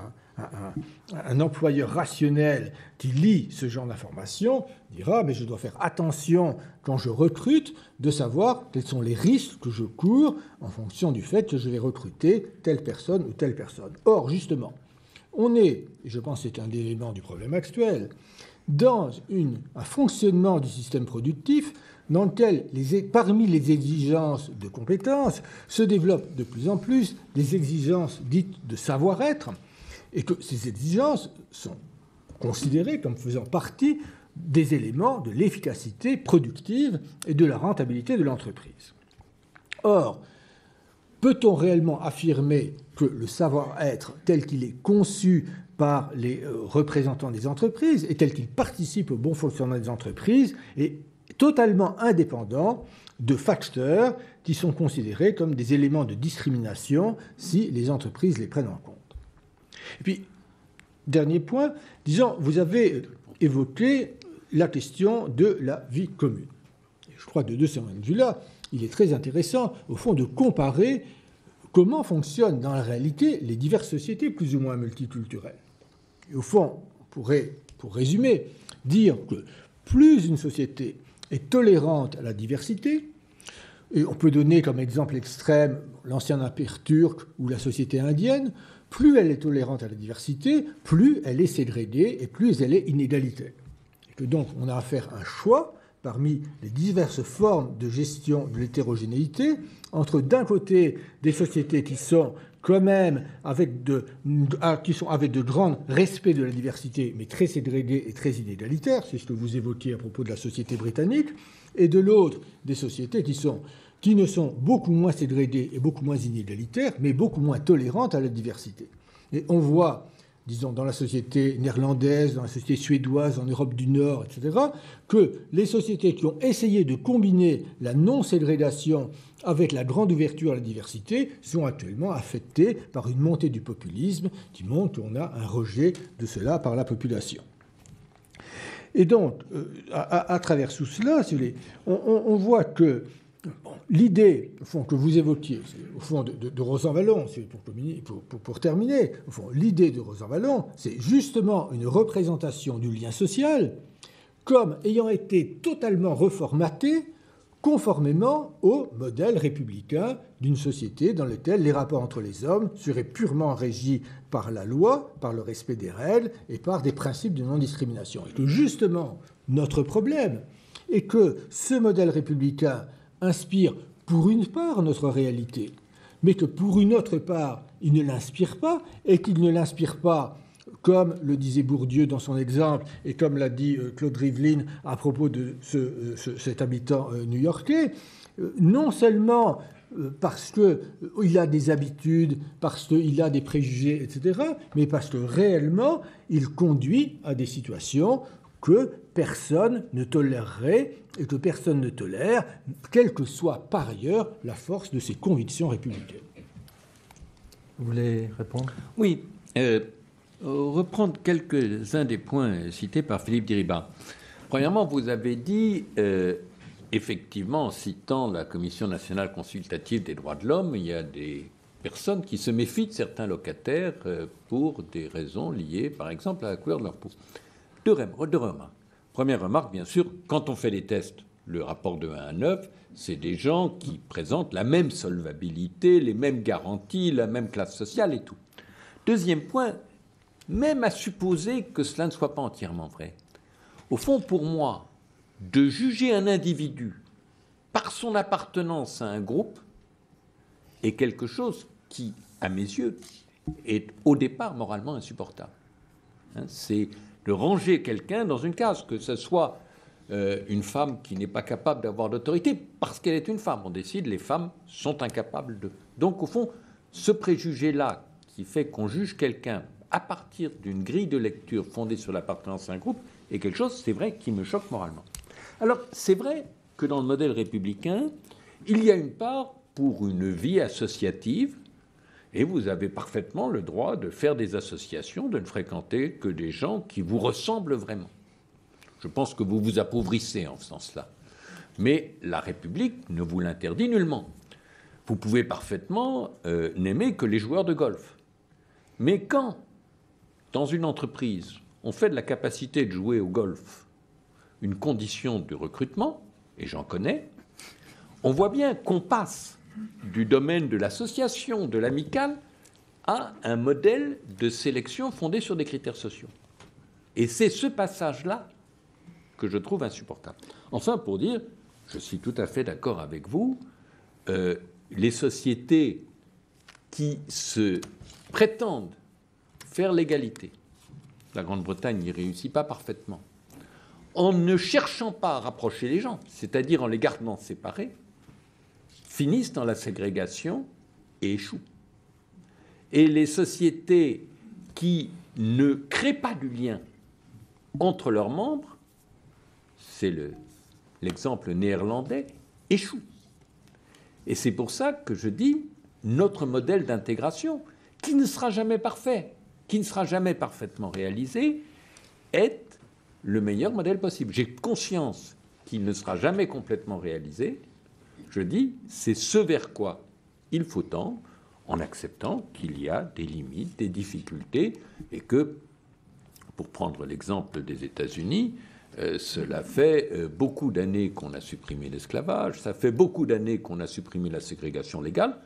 un employeur rationnel qui lit ce genre d'informations dira « mais je dois faire attention quand je recrute de savoir quels sont les risques que je cours en fonction du fait que je vais recruter telle personne ou telle personne ». Or, justement, on est, et je pense que c'est un élément du problème actuel, dans un fonctionnement du système productif dans lequel, parmi les exigences de compétences, se développent de plus en plus des exigences dites de savoir-être, et que ces exigences sont considérées comme faisant partie des éléments de l'efficacité productive et de la rentabilité de l'entreprise. Or, peut-on réellement affirmer que le savoir-être tel qu'il est conçu par les représentants des entreprises et tel qu'il participe au bon fonctionnement des entreprises est totalement indépendant de facteurs qui sont considérés comme des éléments de discrimination si les entreprises les prennent en compte? Et puis, dernier point, disons, vous avez évoqué la question de la vie commune. Et je crois que de ce point de vue-là, il est très intéressant, au fond, de comparer comment fonctionnent dans la réalité les diverses sociétés plus ou moins multiculturelles. Et au fond, on pourrait, pour résumer, dire que plus une société est tolérante à la diversité, et on peut donner comme exemple extrême l'ancien empire turc ou la société indienne, plus elle est tolérante à la diversité, plus elle est ségrégée et plus elle est inégalitaire. Et que donc on a à faire un choix parmi les diverses formes de gestion de l'hétérogénéité entre d'un côté des sociétés qui sont quand même avec de grands respects de la diversité, mais très ségrégées et très inégalitaires, c'est ce que vous évoquiez à propos de la société britannique, et de l'autre des sociétés qui ne sont beaucoup moins ségrégées et beaucoup moins inégalitaires, mais beaucoup moins tolérantes à la diversité. Et on voit, disons, dans la société néerlandaise, dans la société suédoise, en Europe du Nord, etc., que les sociétés qui ont essayé de combiner la non-ségrégation avec la grande ouverture à la diversité sont actuellement affectées par une montée du populisme qui montre qu'on a un rejet de cela par la population. Et donc, à travers tout cela, si vous voulez, on voit que l'idée, au fond, que vous évoquiez, au fond, de Rosan-Vallon, pour terminer, au fond, l'idée de Rosan-Vallon, c'est justement une représentation du lien social comme ayant été totalement reformatée conformément au modèle républicain d'une société dans laquelle les rapports entre les hommes seraient purement régis par la loi, par le respect des règles et par des principes de non-discrimination. Et que justement, notre problème est que ce modèle républicain inspire pour une part notre réalité, mais que pour une autre part, il ne l'inspire pas, et qu'il ne l'inspire pas, comme le disait Bourdieu dans son exemple, et comme l'a dit Claude Rivlin à propos de cet habitant new-yorkais, non seulement parce qu'il a des habitudes, parce qu'il a des préjugés, etc., mais parce que réellement, il conduit à des situations que personne ne tolérerait et que personne ne tolère, quelle que soit par ailleurs la force de ses convictions républicaines. Vous voulez répondre ? Oui. Reprendre quelques-uns des points cités par Philippe Diriba. Premièrement, vous avez dit, effectivement, en citant la Commission nationale consultative des droits de l'homme, il y a des personnes qui se méfient de certains locataires pour des raisons liées, par exemple, à la couleur de leur peau. Deux remarques. Première remarque, bien sûr, quand on fait des tests, le rapport de 1 à 9, c'est des gens qui présentent la même solvabilité, les mêmes garanties, la même classe sociale et tout. Deuxième point, même à supposer que cela ne soit pas entièrement vrai, au fond, pour moi, de juger un individu par son appartenance à un groupe est quelque chose qui, à mes yeux, est au départ moralement insupportable. C'est de ranger quelqu'un dans une case, que ce soit une femme qui n'est pas capable d'avoir d'autorité parce qu'elle est une femme. On décide, les femmes sont incapables de. Donc, au fond, ce préjugé-là qui fait qu'on juge quelqu'un à partir d'une grille de lecture fondée sur l'appartenance à un groupe est quelque chose, c'est vrai, qui me choque moralement. Alors, c'est vrai que dans le modèle républicain, il y a une part pour une vie associative, et vous avez parfaitement le droit de faire des associations, de ne fréquenter que des gens qui vous ressemblent vraiment. Je pense que vous vous appauvrissez en faisant cela. Mais la République ne vous l'interdit nullement. Vous pouvez parfaitement n'aimer que les joueurs de golf. Mais quand, dans une entreprise, on fait de la capacité de jouer au golf une condition de recrutement, et j'en connais, on voit bien qu'on passe du domaine de l'association, de l'amicale, à un modèle de sélection fondé sur des critères sociaux. Et c'est ce passage-là que je trouve insupportable. Enfin, pour dire, je suis tout à fait d'accord avec vous, les sociétés qui se prétendent faire l'égalité, la Grande-Bretagne n'y réussit pas parfaitement, en ne cherchant pas à rapprocher les gens, c'est-à-dire en les gardant séparés, finissent dans la ségrégation et échouent. Et les sociétés qui ne créent pas du lien entre leurs membres, c'est l'exemple néerlandais, échouent. Et c'est pour ça que je dis, notre modèle d'intégration, qui ne sera jamais parfait, qui ne sera jamais parfaitement réalisé, est le meilleur modèle possible. J'ai conscience qu'il ne sera jamais complètement réalisé. Je dis, c'est ce vers quoi il faut tendre, en acceptant qu'il y a des limites, des difficultés, et que, pour prendre l'exemple des États-Unis, cela fait beaucoup d'années qu'on a supprimé l'esclavage, ça fait beaucoup d'années qu'on a supprimé la ségrégation légale,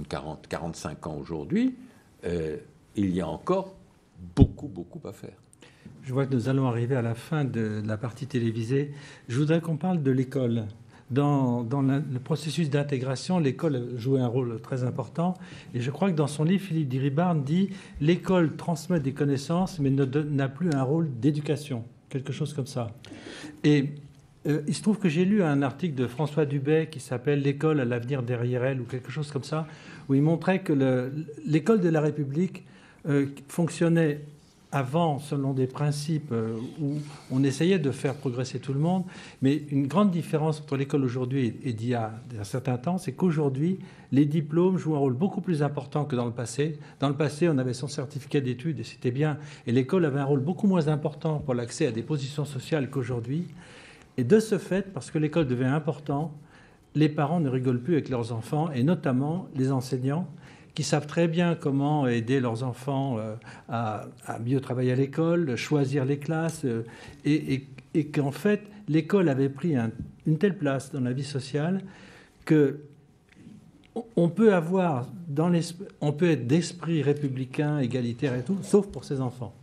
45 ans aujourd'hui, il y a encore beaucoup à faire. Je vois que nous allons arriver à la fin de la partie télévisée. Je voudrais qu'on parle de l'école. Dans le processus d'intégration, l'école jouait un rôle très important. Et je crois que dans son livre, Philippe Diriba dit « L'école transmet des connaissances, mais n'a plus un rôle d'éducation ». Quelque chose comme ça. Et il se trouve que j'ai lu un article de François Dubay qui s'appelle « L'école à l'avenir derrière elle » ou quelque chose comme ça, où il montrait que l'école de la République fonctionnait avant selon des principes où on essayait de faire progresser tout le monde. Mais une grande différence entre l'école aujourd'hui et d'il y a un certain temps, c'est qu'aujourd'hui, les diplômes jouent un rôle beaucoup plus important que dans le passé. Dans le passé, on avait son certificat d'études et c'était bien. Et l'école avait un rôle beaucoup moins important pour l'accès à des positions sociales qu'aujourd'hui. Et de ce fait, parce que l'école devient important, les parents ne rigolent plus avec leurs enfants, et notamment les enseignants, qui savent très bien comment aider leurs enfants à mieux travailler à l'école, choisir les classes, et qu'en fait, l'école avait pris une telle place dans la vie sociale que on peut être d'esprit républicain, égalitaire et tout, sauf pour ses enfants.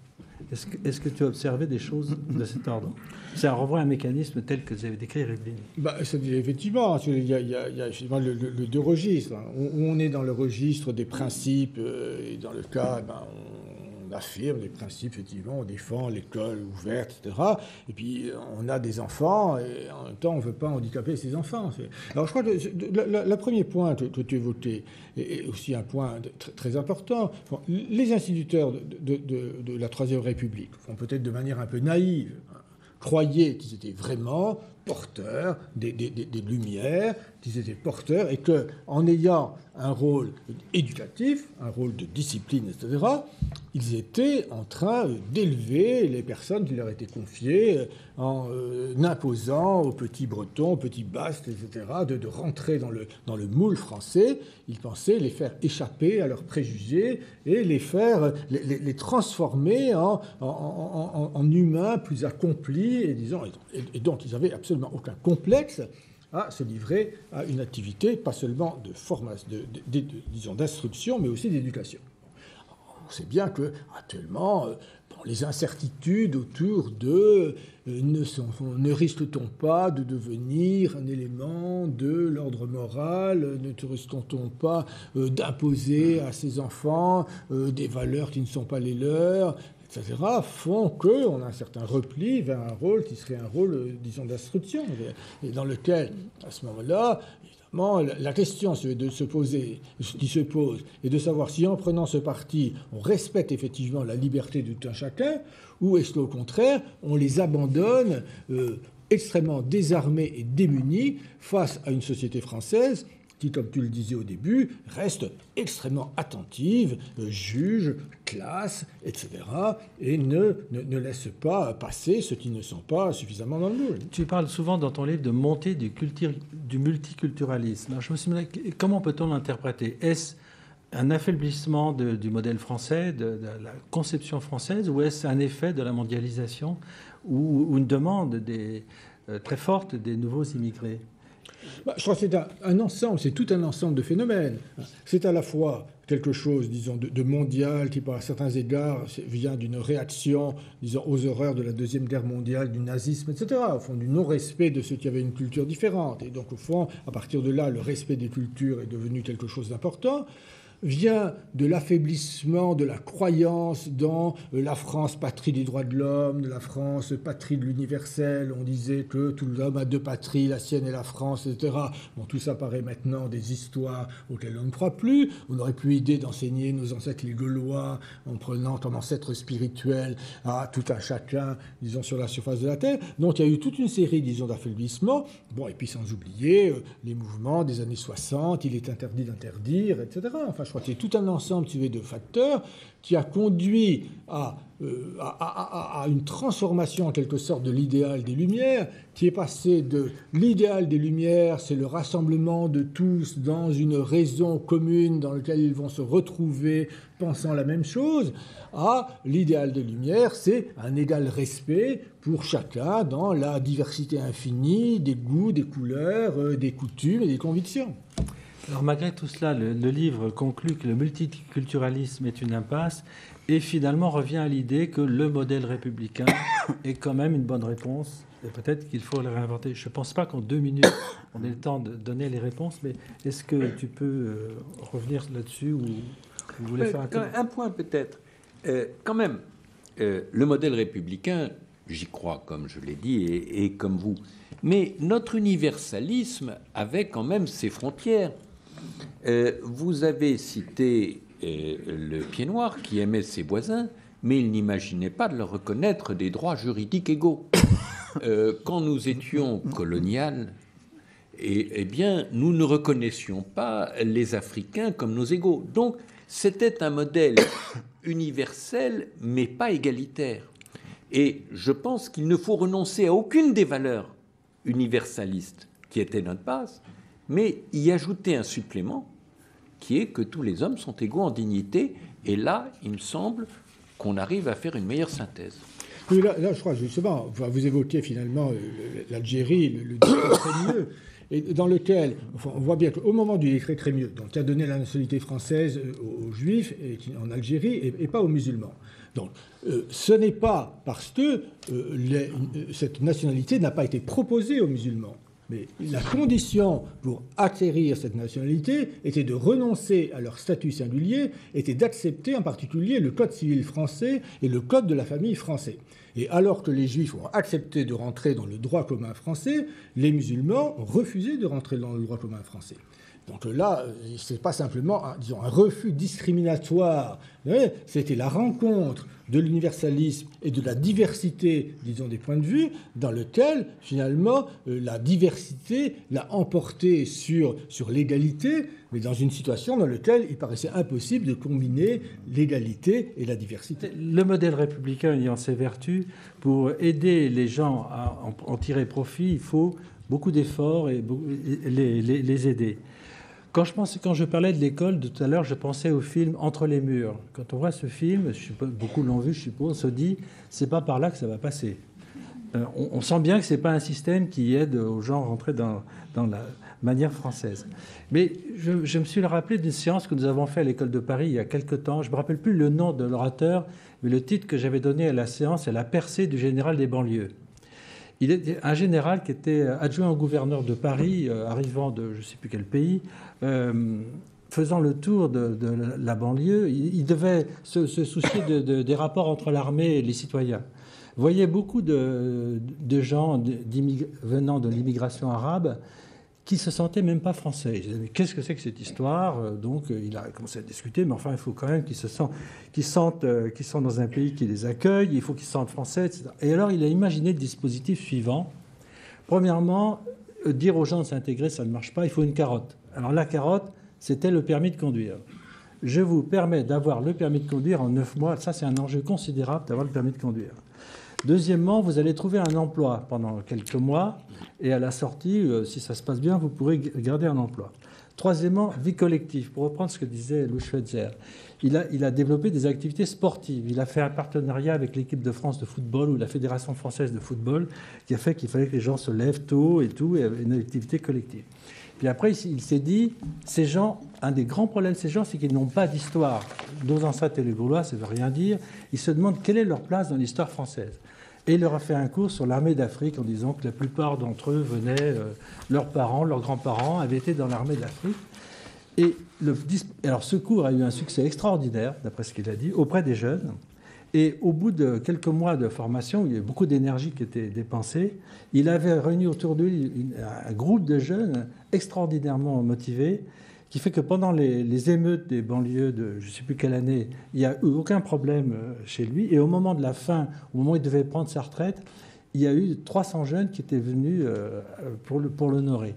Est-ce que tu as observé des choses de cet ordre? Ça renvoie à un mécanisme tel que vous avez décrit, Rivlin. Effectivement, il y a effectivement le deux registres. Où on est dans le registre des principes, et dans le cas, on affirme des principes, effectivement, on défend l'école ouverte, etc. Et puis, on a des enfants, et en même temps, on ne veut pas handicaper ces enfants. Alors, je crois que le premier point que tu évoquais est aussi un point très important. Les instituteurs de la Troisième République font peut-être de manière un peu naïve, croyaient qu'ils étaient vraiment porteurs des Lumières, qu'ils étaient porteurs, et qu'en ayant un rôle éducatif, un rôle de discipline, etc., ils étaient en train d'élever les personnes qui leur étaient confiées en imposant aux petits Bretons, aux petits Basques, etc., de rentrer dans le moule français. Ils pensaient les faire échapper à leurs préjugés et les transformer en humains plus accomplis, et donc ils avaient absolument aucun complexe à se livrer à une activité, pas seulement de formation, disons d'instruction, mais aussi d'éducation. On sait bien que actuellement, les incertitudes autour ne risque-t-on pas de devenir un élément de l'ordre moral, ne risque-t-on pas d'imposer à ces enfants des valeurs qui ne sont pas les leurs, etc., font qu'on a un certain repli vers un rôle qui serait un rôle, disons, d'instruction, et dans lequel, à ce moment-là, évidemment, la question qui se pose est de savoir si, en prenant ce parti, on respecte effectivement la liberté de tout un chacun, ou est-ce qu'au contraire, on les abandonne extrêmement désarmés et démunis face à une société française qui, comme tu le disais au début, reste extrêmement attentive, juge, classe, etc., et ne laisse pas passer ceux qui ne sont pas suffisamment dans le moule. Tu parles souvent dans ton livre de montée du multiculturalisme. Alors je me suis demandé, comment peut-on l'interpréter? Est-ce un affaiblissement du modèle français, de la conception française, ou est-ce un effet de la mondialisation ou une demande très forte des nouveaux immigrés? Je crois que c'est un ensemble, c'est tout un ensemble de phénomènes. C'est à la fois quelque chose, disons, de mondial qui, par certains égards, vient d'une réaction, disons, aux horreurs de la Deuxième Guerre mondiale, du nazisme, etc., au fond, du non-respect de ceux qui avaient une culture différente. Et donc, au fond, à partir de là, le respect des cultures est devenu quelque chose d'important. Vient de l'affaiblissement de la croyance dans la France patrie des droits de l'homme, de la France patrie de l'universel. On disait que tout l'homme a deux patries, la sienne et la France, etc. Bon, tout ça paraît maintenant des histoires auxquelles on ne croit plus. On aurait plus idée d'enseigner nos ancêtres les Gaulois en prenant comme ancêtre spirituel à tout un chacun, disons, sur la surface de la Terre. Donc il y a eu toute une série, disons, d'affaiblissements. Bon, et puis sans oublier les mouvements des années 60, il est interdit d'interdire, etc. Enfin, je crois qu'il y a tout un ensemble de facteurs qui a conduit à une transformation en quelque sorte de l'idéal des Lumières, qui est passé de l'idéal des Lumières, c'est le rassemblement de tous dans une raison commune dans laquelle ils vont se retrouver pensant la même chose, à l'idéal des Lumières, c'est un égal respect pour chacun dans la diversité infinie des goûts, des couleurs, des coutumes et des convictions. Alors malgré tout cela, le livre conclut que le multiculturalisme est une impasse et finalement revient à l'idée que le modèle républicain est quand même une bonne réponse et peut-être qu'il faut le réinventer. Je ne pense pas qu'en 2 minutes on ait le temps de donner les réponses, mais est-ce que tu peux revenir là-dessus ou vous voulez faire un point peut-être. Quand même, le modèle républicain, j'y crois comme je l'ai dit et comme vous, mais notre universalisme avait quand même ses frontières. Vous avez cité le pied-noir qui aimait ses voisins, mais il n'imaginait pas de leur reconnaître des droits juridiques égaux. Quand nous étions coloniales, eh bien, nous ne reconnaissions pas les Africains comme nos égaux. Donc, c'était un modèle universel, mais pas égalitaire. Et je pense qu'il ne faut renoncer à aucune des valeurs universalistes qui étaient notre base, mais y ajouter un supplément qui est que tous les hommes sont égaux en dignité. Et là, il me semble qu'on arrive à faire une meilleure synthèse. Oui, là, je crois justement, vous évoquez finalement l'Algérie, le décret Crémieux, et dans lequel on voit bien qu'au moment du décret Crémieux, donc qui a donné la nationalité française aux Juifs en Algérie et pas aux musulmans. Donc, ce n'est pas parce que cette nationalité n'a pas été proposée aux musulmans. Mais la condition pour acquérir cette nationalité était de renoncer à leur statut singulier, était d'accepter en particulier le code civil français et le code de la famille français. Et alors que les Juifs ont accepté de rentrer dans le droit commun français, les musulmans ont refusé de rentrer dans le droit commun français. Donc là, ce n'est pas simplement un refus discriminatoire, c'était la rencontre de l'universalisme et de la diversité, disons, des points de vue, dans lequel, finalement, la diversité l'a emporté sur l'égalité, mais dans une situation dans laquelle il paraissait impossible de combiner l'égalité et la diversité. Le modèle républicain ayant ses vertus, pour aider les gens à en tirer profit, il faut beaucoup d'efforts et les aider. Quand je parlais de l'école tout à l'heure, je pensais au film Entre les murs. Quand on voit ce film, beaucoup l'ont vu, je suppose, on se dit c'est pas par là que ça va passer. On sent bien que c'est pas un système qui aide aux gens à rentrer dans la manière française. Mais je me suis rappelé d'une séance que nous avons faite à l'école de Paris il y a quelque temps. Je me rappelle plus le nom de l'orateur, mais le titre que j'avais donné à la séance, c'est La percée du général des banlieues. Il était un général qui était adjoint au gouverneur de Paris, arrivant de je ne sais plus quel pays, faisant le tour de la banlieue. Il devait se soucier des rapports entre l'armée et les citoyens. Vous voyez beaucoup de gens venant de l'immigration arabe qui se sentaient même pas français. Ils disaient, mais qu'est-ce que c'est que cette histoire? Donc il a commencé à discuter, mais enfin il faut quand même qu'ils sentent qu'ils sont dans un pays qui les accueille, il faut qu'ils se sentent français, etc. Et alors il a imaginé le dispositif suivant. Premièrement, dire aux gens de s'intégrer, ça ne marche pas, il faut une carotte. Alors la carotte, c'était le permis de conduire. Je vous permets d'avoir le permis de conduire en 9 mois. Ça, c'est un enjeu considérable d'avoir le permis de conduire. Deuxièmement, vous allez trouver un emploi pendant quelques mois et à la sortie, si ça se passe bien, vous pourrez garder un emploi. Troisièmement, vie collective. Pour reprendre ce que disait Louis Schweitzer, il a développé des activités sportives. Il a fait un partenariat avec l'équipe de France de football ou la Fédération française de football qui a fait qu'il fallait que les gens se lèvent tôt et tout, et une activité collective. Puis après, il s'est dit, ces gens, un des grands problèmes de ces gens, c'est qu'ils n'ont pas d'histoire. Nos ancêtres et les Gaulois, ça ne veut rien dire. Ils se demandent quelle est leur place dans l'histoire française. Et il leur a fait un cours sur l'armée d'Afrique en disant que la plupart d'entre eux venaient, leurs parents, leurs grands-parents avaient été dans l'armée d'Afrique. Et alors ce cours a eu un succès extraordinaire, d'après ce qu'il a dit, auprès des jeunes. Et au bout de quelques mois de formation, il y a eu beaucoup d'énergie qui était dépensée. Il avait réuni autour de lui un groupe de jeunes extraordinairement motivés, qui fait que pendant les émeutes des banlieues de je ne sais plus quelle année, il n'y a eu aucun problème chez lui. Et au moment de la fin, au moment où il devait prendre sa retraite, il y a eu 300 jeunes qui étaient venus pour l'honorer.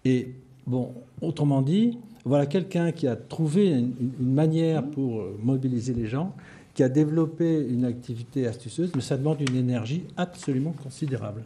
Et bon, autrement dit, voilà quelqu'un qui a trouvé une manière pour mobiliser les gens, qui a développé une activité astucieuse, mais ça demande une énergie absolument considérable.